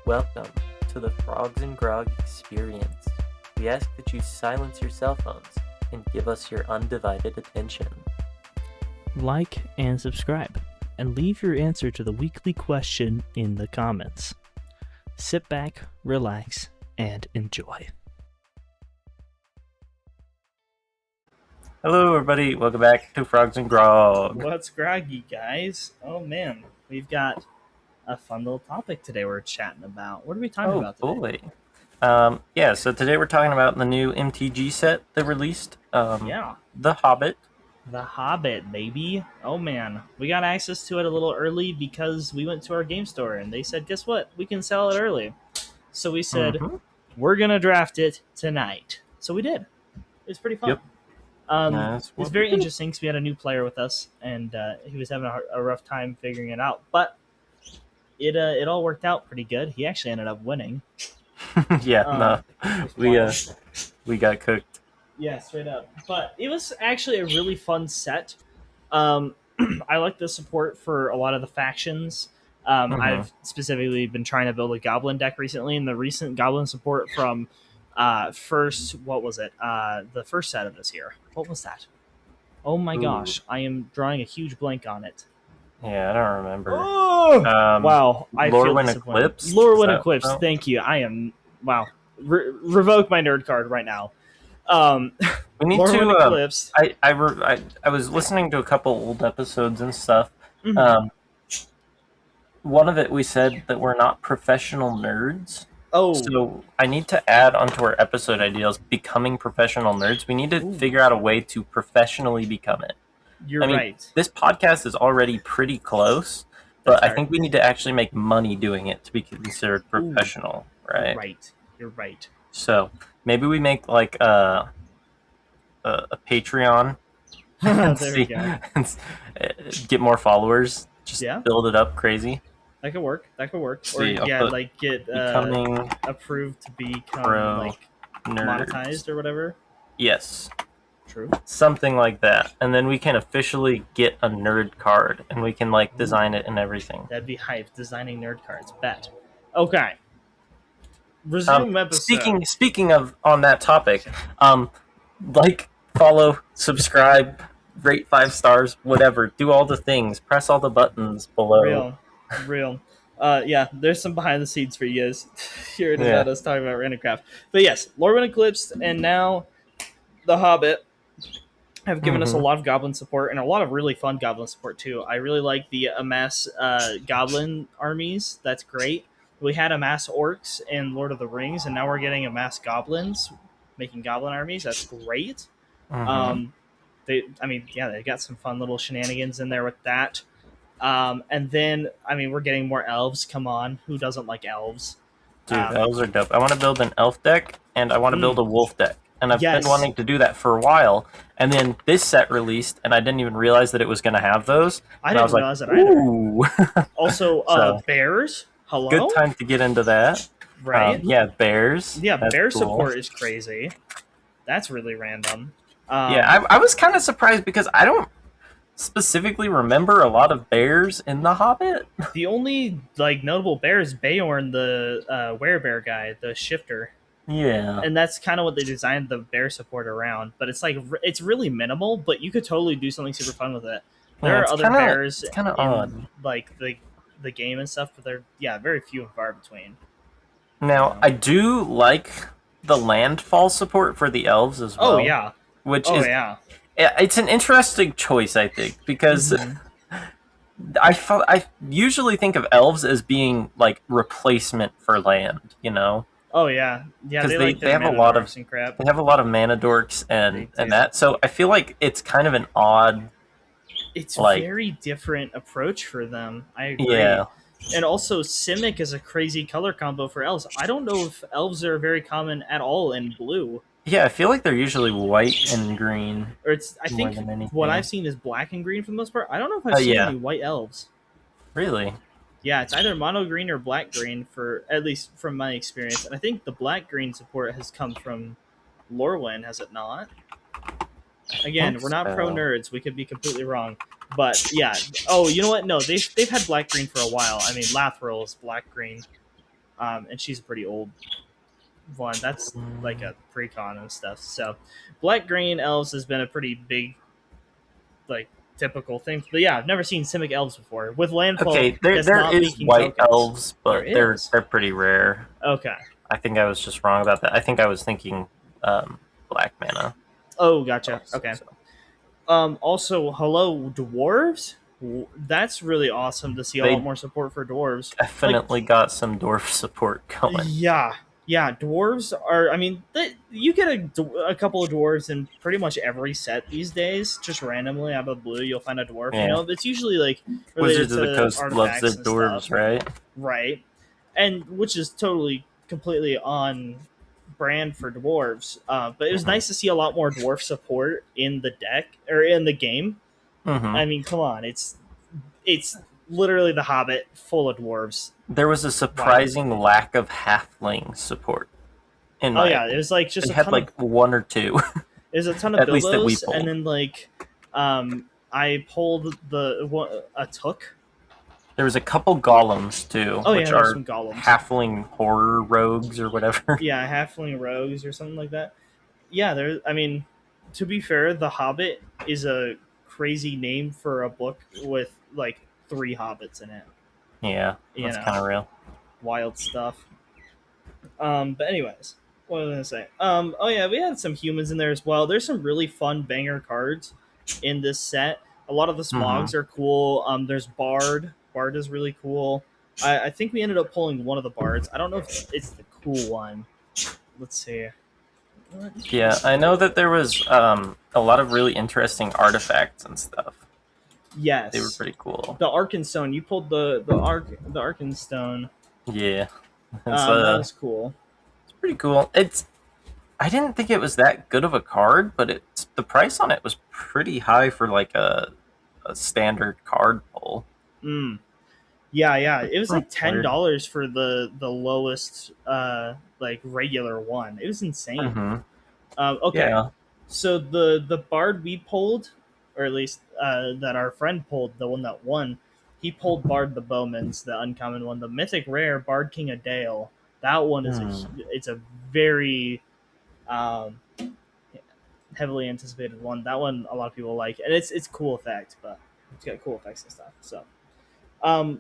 Welcome to the Frogs and Grog experience. We ask that you silence your cell phones and give us your undivided attention. Like and subscribe, and leave your answer to the weekly question in the comments. Sit back, relax, and enjoy. Hello everybody, welcome back to Frogs and Grog. What's groggy, guys? Oh man, we've got a fun little topic today we're chatting about. What are we talking about today? Boy. So today we're talking about the new MTG set they released. The Hobbit. The Hobbit, baby. Oh man, we got access to it a little early because we went to our game store and they said, guess what? We can sell it early. So we said, we're going to draft it tonight. So we did. It was pretty fun. Yep. It was very interesting because we had a new player with us and he was having a rough time figuring it out. But it all worked out pretty good. He actually ended up winning. We got cooked. Yeah, straight up. But it was actually a really fun set. I like the support for a lot of the factions. I've specifically been trying to build a Goblin deck recently, and the recent Goblin support from the first set of this year. What was that? Oh my gosh, I am drawing a huge blank on it. Yeah, I don't remember. Oh! Wow, I feel disappointed. Eclipse? Lorwyn Eclipse, thank you. I am, wow. Revoke my nerd card right now. We need Lorwyn Eclipse. I was listening to a couple old episodes and stuff. One of it we said that we're not professional nerds. Oh. So I need to add onto our episode ideas becoming professional nerds. We need to figure out a way to professionally become it. You're right. This podcast is already pretty close, but I think we need to actually make money doing it to be considered professional, right? You're right. So maybe we make like a Patreon. There we go. Get more followers. Just build it up crazy. That could work. See, or get becoming approved to become like monetized or whatever. Yes. True. Something like that. And then we can officially get a nerd card and we can like design it and everything. That'd be hype. Designing nerd cards. Bet. Okay. Resume episode. Speaking of on that topic, like, follow, subscribe, rate 5 stars, whatever. Do all the things. Press all the buttons below. Real. There's some behind the scenes for you guys hearing about us talking about Random Craft. But yes, Lorwyn Eclipse and now the Hobbit have given us a lot of Goblin support and a lot of really fun Goblin support too. I really like the amass Goblin armies. That's great. We had amass Orcs in Lord of the Rings, and now we're getting amass Goblins, making Goblin armies. That's great. They got some fun little shenanigans in there with that. And then, we're getting more elves. Come on, who doesn't like elves? Dude, elves are dope. I want to build an elf deck, and I want to build a wolf deck. And I've been wanting to do that for a while. And then this set released, and I didn't even realize that it was going to have those. I didn't realize it either. Also, bears. Hello? Good time to get into that. Right? Bears. Yeah, bear support is crazy. That's really random. I was kind of surprised because I don't specifically remember a lot of bears in The Hobbit. The only notable bear is Beorn, the werebear guy, the shifter. Yeah. And that's kind of what they designed the bear support around. But it's really minimal, but you could totally do something super fun with it. There are other bears in odd. The game and stuff, but they're very few and far between. Now, I do like the landfall support for the elves as well. Oh, yeah. It's an interesting choice, I think, because I usually think of elves as being like replacement for land, you know? Oh yeah, because they have a lot of crap. They have a lot of mana dorks and that. So I feel like it's kind of an odd. It's very different approach for them. I agree. Yeah. And also, Simic is a crazy color combo for elves. I don't know if elves are very common at all in blue. Yeah, I feel like they're usually white and green. Or I think what I've seen is black and green for the most part. I don't know if I've seen any white elves. Really? Yeah, it's either mono green or black green at least from my experience. And I think the black green support has come from Lorwyn, has it not? Again, we're not pro nerds. We could be completely wrong. But yeah. Oh, you know what? No, they've had black green for a while. I mean, Lathril is black green. and she's a pretty old one. That's like a precon and stuff. So black green elves has been a pretty big like typical thing. But yeah, I've never seen Simic elves before with landfall. Okay, there That's there not is making white tokens. elves, There but they're is. they're pretty rare. Okay. I think I was just wrong about that. I think I was thinking black mana Oh, gotcha. elves. Okay. So. Also, hello dwarves. That's really awesome to see a lot They more support for dwarves. Like, definitely got some dwarf support going. yeah, dwarves are. I mean, you get a couple of dwarves in pretty much every set these days. Just randomly out of the blue, you'll find a dwarf. You Yeah. know, it's usually like related Wizards of the to Coast loves their artifacts and dwarves, stuff, right? right? And which is totally completely on brand for dwarves. But it was Mm-hmm. nice to see a lot more dwarf support in the deck or in the game. Mm-hmm. I mean, come on, it's literally the Hobbit full of dwarves. There was a surprising lack of halfling support, in Oh my yeah, it opinion. was like just They a had ton of like one or two, there's a ton of at least that we Bilbos, and pulled. then like I pulled a Took. There was a couple golems too, Oh yeah, which there's are some golems. halfling horror rogues or whatever. Yeah, halfling rogues or something like that. Yeah, there. I mean, to be fair, The Hobbit is a crazy name for a book with like 3 hobbits in it. Yeah, You that's know, kind of real. wild stuff. But anyways, what was I gonna say? Oh yeah, we had some humans in there as well. There's some really fun banger cards in this set. A lot of the Mm-hmm. smogs are cool. There's Bard. Bard is really cool. I think we ended up pulling one of the bards. I don't know if it's the cool one. Let's see. Yeah, I know that there was a lot of really interesting artifacts and stuff. Yes, They were pretty cool. the Arkenstone. You pulled the Arkenstone. Yeah, That was cool. it's pretty cool. I didn't think it was that good of a card, but the price on it was pretty high for like a standard card pull. Mm. Yeah. It was like Weird. $10 for the lowest like regular one. It was insane. Mm-hmm. Okay, Yeah. so the bard we pulled, or at least that our friend pulled, the one that won, he pulled Bard the Bowman's, the uncommon one, the mythic rare Bard King of Dale. That one is it's a very um, heavily anticipated one. That one a lot of people like, and it's cool effect, but it's got cool effects and stuff. So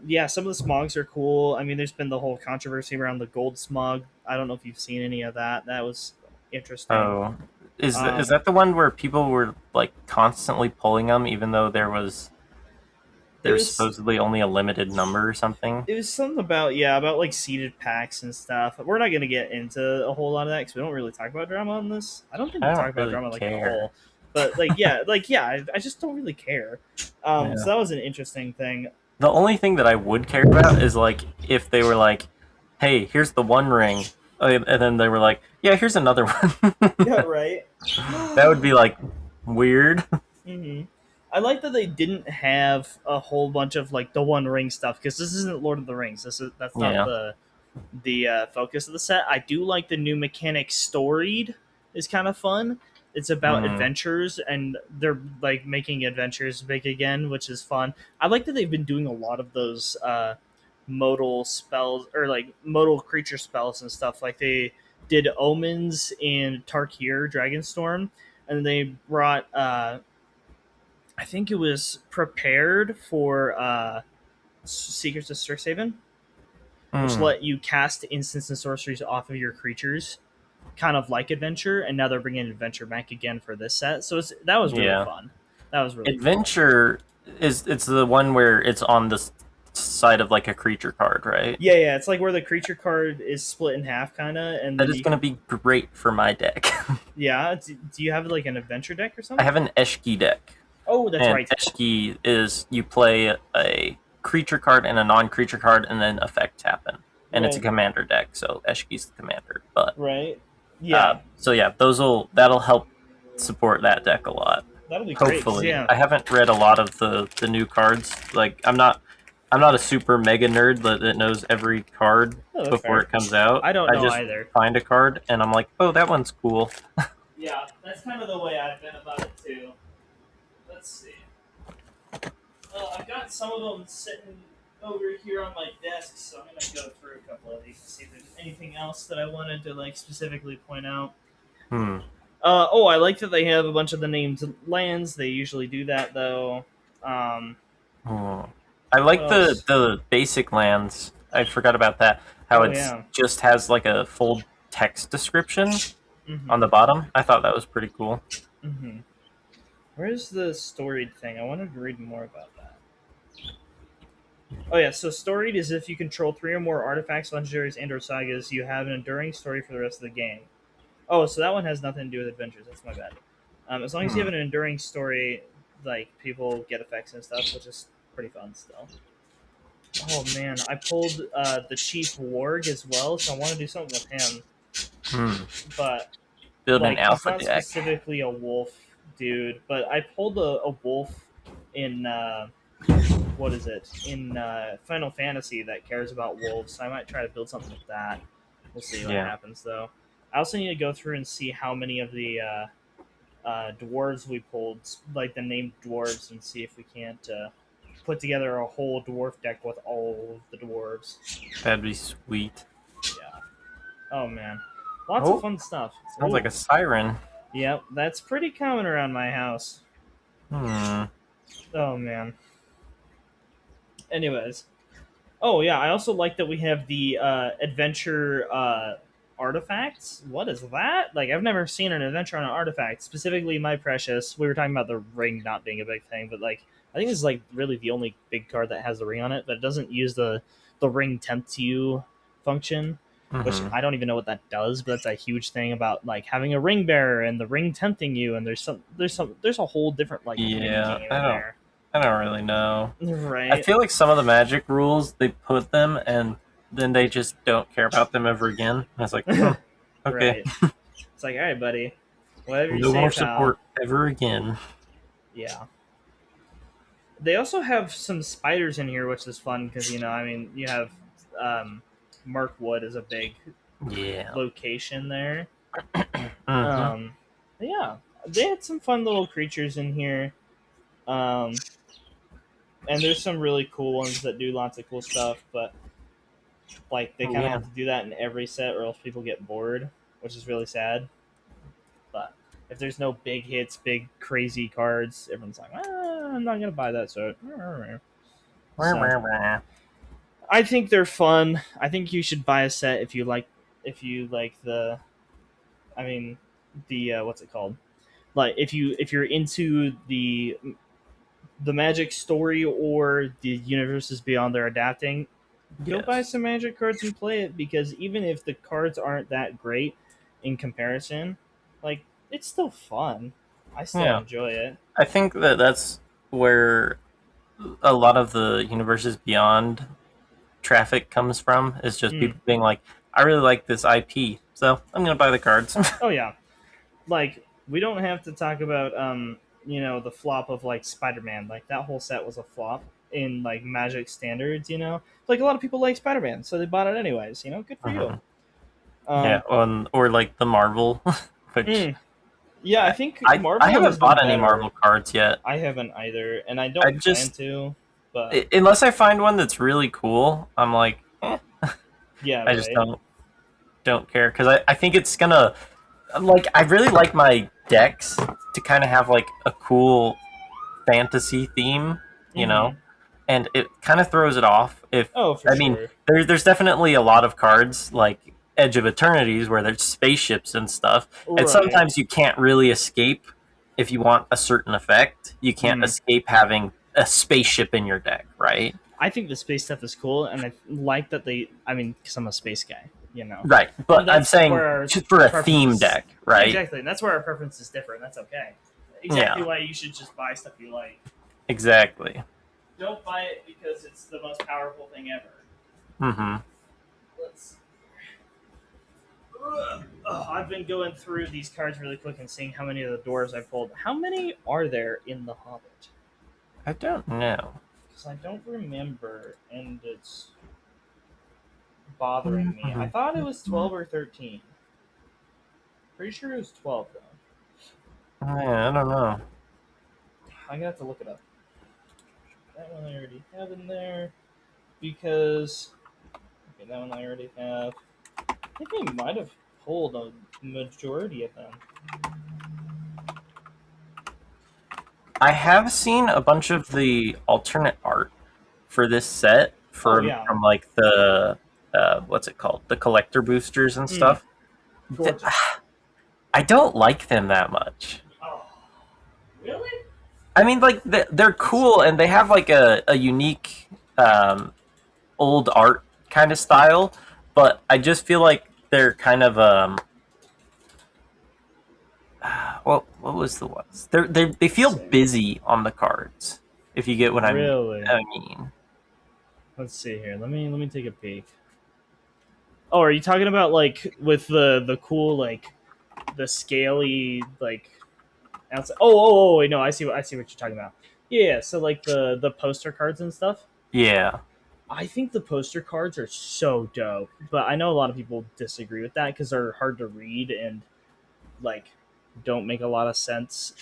yeah, some of the smogs are cool. I mean, there's been the whole controversy around the gold smog. I don't know if you've seen any of that. That was interesting. Oh, is that the one where people were like constantly pulling them, even though It there's was supposedly only a limited number or something? it was something about like seeded packs and stuff. We're not gonna get into a whole lot of that because we don't really talk about drama on this. I don't think we I talk don't about really drama like a care. whole, but I just don't really care. Yeah. So that was an interesting thing. The only thing that I would care about is like if they were like, "Hey, here's the one ring," and then they were like, "Yeah, here's another one." Yeah, right. That would be like weird. hmm I like that they didn't have a whole bunch of like the One Ring stuff because this isn't Lord of the Rings. That's not Yeah. the focus of the set. I do like the new mechanic storied is kind of fun. It's about Mhm. adventures and they're like making adventures big again, which is fun. I like that they've been doing a lot of those modal spells or like modal creature spells and stuff. Like they did omens in Tarkir Dragonstorm, and they brought I think it was prepared for Secrets of Strixhaven, which Mm. let you cast instants and sorceries off of your creatures, kind of like Adventure, and now they're bringing Adventure back again for this set. So that was really Yeah. fun. That was really cool. Adventure it's the one where it's on the side of like a creature card, right? Yeah. It's like where the creature card is split in half, kind of, and That then is going to be great for my deck. yeah. Do you have like an Adventure deck or I something? have an Eshki deck. Oh, that's And right. Eshki is you play a creature card and a non-creature card, and then effects happen. And it's a Right. commander deck, so Eshki's the commander. But Right. Yeah, so yeah, that'll help support that deck a lot. that'll be great. 'Cause, Hopefully, yeah. I haven't read a lot of the new cards. Like I'm not a super mega nerd that knows every card Oh, that's before fair. it comes out. I don't know just either. find a card and I'm like, oh, that one's cool. Yeah, that's kind of the way I've been about it too. Let's see. I've got some of them sitting over here on my desk, so I'm gonna go through a couple of these and see if there's anything else that I wanted to like specifically point out. Hmm. I like that they have a bunch of the named lands. They usually do that though. Um, Hmm. I what like else? the basic lands. I forgot about that. How Oh it's yeah. just has like a full text description on Mm-hmm. the bottom. I thought that was pretty cool. Mm-hmm. Where's the storied thing? I wanted to read more about that. Oh yeah, so storied is if you control 3 or more artifacts, legendaries, and/or sagas, you have an enduring story for the rest of the game. Oh, so that one has nothing to do with adventures. That's my bad. As long as you Hmm. have an enduring story, like people get effects and stuff, which is pretty fun still. Oh man, I pulled the Chief Warg as well, so I want to do something with him. Hmm. But Build an like, he's alpha not deck. specifically a wolf dude. But I pulled a wolf in what is it in Final Fantasy that cares about wolves. So I might try to build something with that. We'll see what Yeah. happens though. I also need to go through and see how many of the dwarves we pulled, like the named dwarves, and see if we can't put together a whole dwarf deck with all of the dwarves. That'd be sweet. Yeah. Oh man, lots of Oh, fun stuff. sounds like Oh, a siren. yep, that's pretty common around my house. Hmm. Oh man. Anyways, oh yeah, I also like that we have the adventure artifacts. What is that? Like, I've never seen an adventure on an artifact. Specifically, my precious. We were talking about the ring not being a big thing, but like, I think this is like really the only big card that has the ring on it, but it doesn't use the ring tempt you function, which Mm-hmm. I don't even know what that does. But that's a huge thing about like having a ring bearer and the ring tempting you. And there's a whole different like mini Yeah, game in there, I don't really know. I right? feel like some of the magic rules they put them and then they just don't care about them ever again. And it's like, okay, Right. It's like, all right, buddy, whatever you no say, more pal. support ever again. Yeah. They also have some spiders in here, which is fun because I mean, you have um, Markwood is a big Yeah. location there. Mm-hmm. Um, yeah, they had some fun little creatures in here, um, and there's some really cool ones that do lots of cool stuff. But like, they kind of Yeah. have to do that in every set, or else people get bored, which is really sad. But if there's no big hits, big crazy cards, everyone's like, I'm not gonna buy that set. So I think they're fun. I think you should buy a set if you like the I mean the what's it called? Like if you're into the Magic story or the universes beyond their adapting, go buy Yes. some Magic cards and play it because even if the cards aren't that great in comparison, like it's still fun. I still Yeah. enjoy it. I think that that's where a lot of the universes beyond traffic comes from is just Mm. people being like, I really like this IP, so I'm gonna buy the cards. Oh yeah, like we don't have to talk about the flop of like Spider-Man. Like that whole set was a flop in like Magic standards. Like a lot of people like Spider-Man, so they bought it anyways. Good for you. Mhm. Yeah, Um, or like the Marvel, which mm, yeah, I think I Marvel has haven't been bought any better. Marvel cards yet. I haven't either, and I I don't plan just to. But unless I find one that's really cool, I'm like, yeah, I just right. don't care because I think it's gonna like I really like my decks to kind of have like a cool fantasy theme, you know, Mm-hmm. and it kind of throws it off. If Oh, for I mean, sure. there's definitely a lot of cards like Edge of Eternities where there's spaceships and stuff, and Right. sometimes you can't really escape if you want a certain effect. You can't Mm. escape having a spaceship in your deck, right? I think the space stuff is cool, and I like that they. I mean, because I'm a space guy, Right, and but I'm that's saying where our just for a theme preferences. deck, Yeah, right? exactly, and that's where our preferences differ, and that's okay. Exactly Yeah, why you should just buy stuff you like. exactly. Don't buy it because it's the most powerful thing ever. Mm-hmm. Let's. I've been going through these cards really quick and seeing how many of the doors I pulled. How many are there in the Hobbit? I don't know. Because I don't remember, and it's bothering me. I thought it was Mm-hmm. 12 or 13. Pretty sure it was 12, though. Yeah, I don't know. I'm gonna have to look it up. That one I already have in there. because okay, that one I already have. I think I might have pulled a majority of them. I have seen a bunch of the alternate art for this set Oh from yeah, like the what's it called? The collector boosters and stuff. gorgeous. I don't like them that much. Oh, really? I mean, like they're cool and they have like a unique old art kind of style, but I just feel like they're kind of what was the ones? They Let's feel see. busy on the cards. If you get what Really? I mean. Let's see here. Let me take a peek. Oh, are you talking about like with the cool like the scaly like outside? Oh, wait, no, I see what you're talking about. Yeah, so like the poster cards and stuff. Yeah. I think the poster cards are so dope, but I know a lot of people disagree with that because they're hard to read and like don't make a lot of sense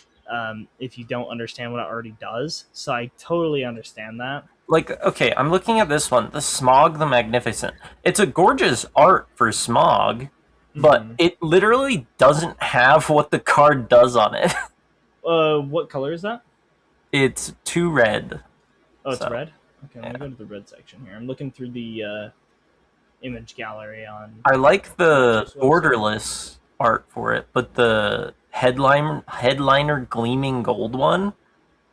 if you don't understand what it already does. So I totally understand that. Like, okay, I'm looking at this one, the Smog the Magnificent. It's a gorgeous art for Smog, but Mm-hmm. it literally doesn't have what the card does on it. What color is that? It's 2 red. Oh, it's So, red. Okay, let me yeah. go to the red section here. I'm looking through the image gallery on I like the Purchase website. borderless art for it, but the headliner gleaming gold one,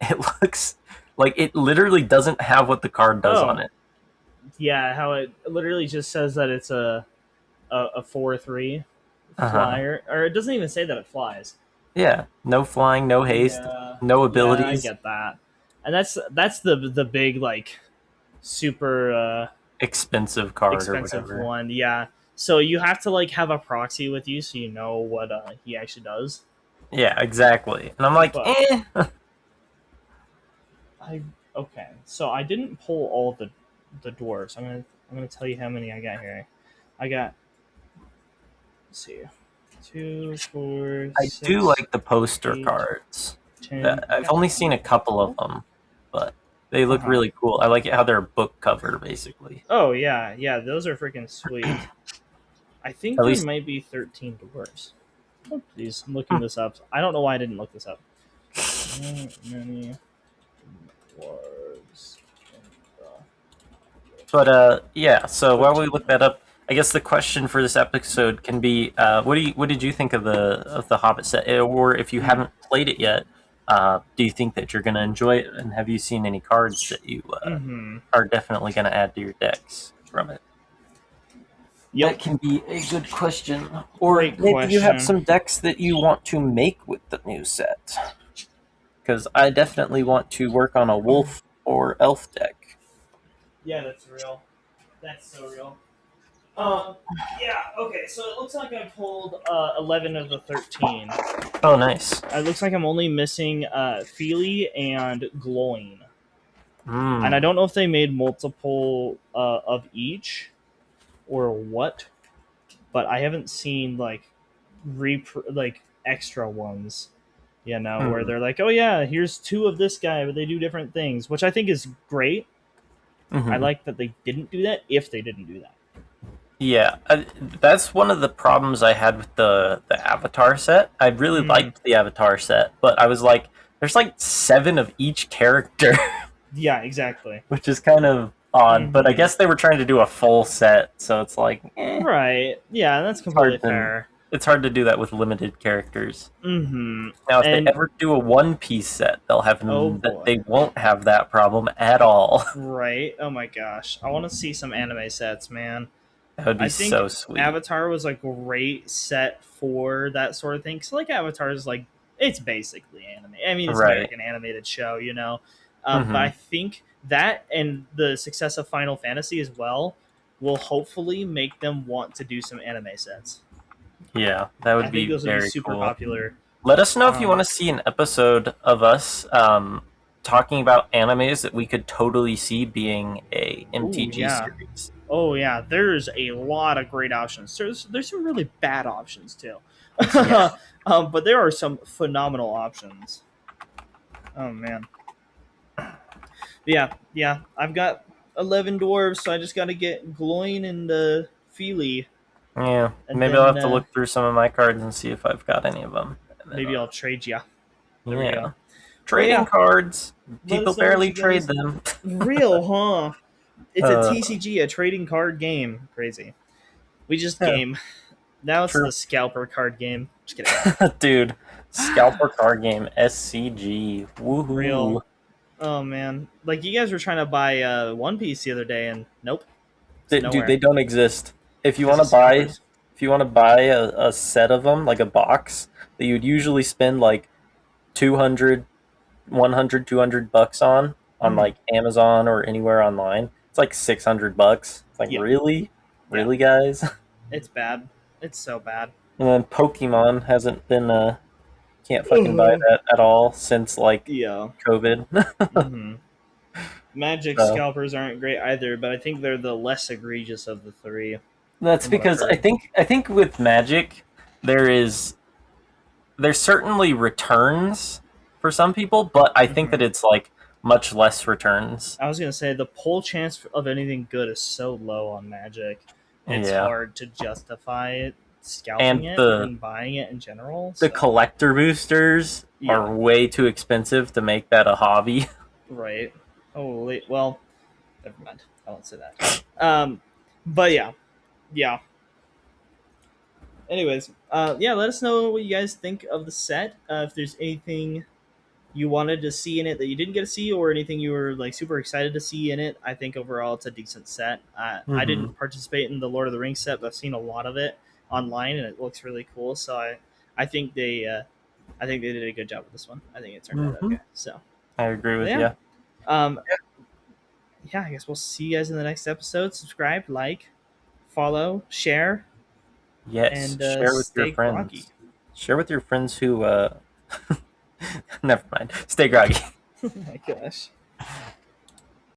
it looks like it literally doesn't have what the card does on Oh, it. yeah, how it literally just says that it's a 4/3 Uh-huh. flyer, or it doesn't even say that it flies. Yeah. No flying, no haste, Yeah, no yeah, I abilities, get that, and that's the big like super expensive card or expensive whatever. one. Yeah, so you have to like have a proxy with you so you know what he actually does. Yeah, exactly. And I'm like, But eh. I okay, so I didn't pull all the dwarves. I'm gonna tell you how many I got here. I got let's see, 2, 4, I do 6, like the poster 8, cards. 10. I I've got only seen a couple of 12. them, but they Uh look huh. really cool. I like it how they're a book cover, basically. Oh yeah, yeah. Those are freaking sweet. I think At there least, might be 13 dwarves. Oh, geez, I'm looking this up. I don't know why I didn't look this up. How many dwarves in but yeah. So the while we 13? look that up, I guess the question for this episode can be, what did you think of the Hobbit set, or if you Mm. haven't played it yet, do you think that you're going to enjoy it, and have you seen any cards that you Mm-hmm. are definitely going to add to your decks from it? Yep. That can be a good question. Or Great maybe you have question. some decks that you want to make with the new set. Because I definitely want to work on a wolf or elf deck. Yeah, that's real. That's so real. Yeah. Okay. So it looks like I pulled 11 of the 13. Oh, nice. It looks like I'm only missing Feely and Glowing. And I Hmm. don't know if they made multiple of each or what, but I haven't seen like like extra ones, where Hmm. they're like, oh yeah, here's two of this guy, but they do different things, which I think is great. I Hmm. like that they didn't do that if they didn't do that. Yeah, that's one of the problems I had with the Avatar set. I really Mm, liked the Avatar set, but I was like, there's like 7 of each character, yeah, exactly. which is kind of odd. But I Hmm. guess they were trying to do a full set, so it's like, Right. Yeah, that's it's completely hard to fair. it's hard to do that with limited characters. Hmm. Now, if they And ever do a One Piece set, oh that boy. they won't have that problem at all. Right. Oh my gosh. I want to see some anime sets, man. That would be I think so sweet. Avatar was a great set for that sort of thing. Cause like Avatar is like it's basically anime. I mean, it's Right. American animated show. But I Hmm. think that and the success of Final Fantasy as well will hopefully make them want to do some anime sets. Yeah, that I would think be those would be very super cool. popular. Let us know if you want Um, to see an episode of us talking about animes that we could totally see being a oh MTG yeah, series. oh yeah. There's a lot of great options. There's some really bad options too. Yeah. But there are some phenomenal options. Oh man. Yeah, yeah. I've got 11 dwarves, so I just got to get Gloin and Feely. Yeah, And maybe I'll then have to look through some of my cards and see if I've got any of them. And then, maybe I'll trade ya. There we yeah. go. Well, Trading yeah. cards. Let People us know what barely you guys. trade them. Real, huh? It's a Uh, TCG, a trading card game. Crazy. We just yeah, game. Now it's true. the scalper card game. Just kidding. Dude, scalper card game, SCG. Real. Woohoo. Oh man, like you guys were trying to buy One Piece the other day, and nope, it's Dude, they nowhere don't exist. If you because want of to buy, scalpers. if you want to buy a set of them, like a box, that you'd usually spend like 200, 100, $200 on Mhm. like Amazon or anywhere online. It's like $600. It's like Yeah, really, yeah, really, guys. it's bad. It's so bad. And then Pokemon hasn't been can't fucking buy Uh-huh. that at all since like Yeah. COVID. hmm Magic So scalpers aren't great either, but I think they're the less egregious of the three, that's from what I've because I heard. think I think with Magic there is there's certainly returns for some people, but I think that hmm it's like much less returns. I was gonna say the pull chance of anything good is so low on Magic. It's Yeah. hard to justify it, scalping And it the and buying it in general. the So collector boosters yeah, are way too expensive to make that a hobby. right. Oh wait, well, never mind. I won't say that. But yeah, yeah. Anyways, yeah. Let us know what you guys think of the set. If there's anything you wanted to see in it that you didn't get to see, or anything you were like super excited to see in it, I think overall it's a decent set. I Hmm. didn't participate in the Lord of the Rings set, but I've seen a lot of it online, and it looks really cool. So I think I think they did a good job with this one. I think it turned out Hmm. okay. So I agree with yeah, you. um, yeah. I guess we'll see you guys in the next episode. Subscribe, like, follow, share, Yes, and share with your stay groggy. friends. Share with your friends who never mind. Stay groggy. Oh my gosh.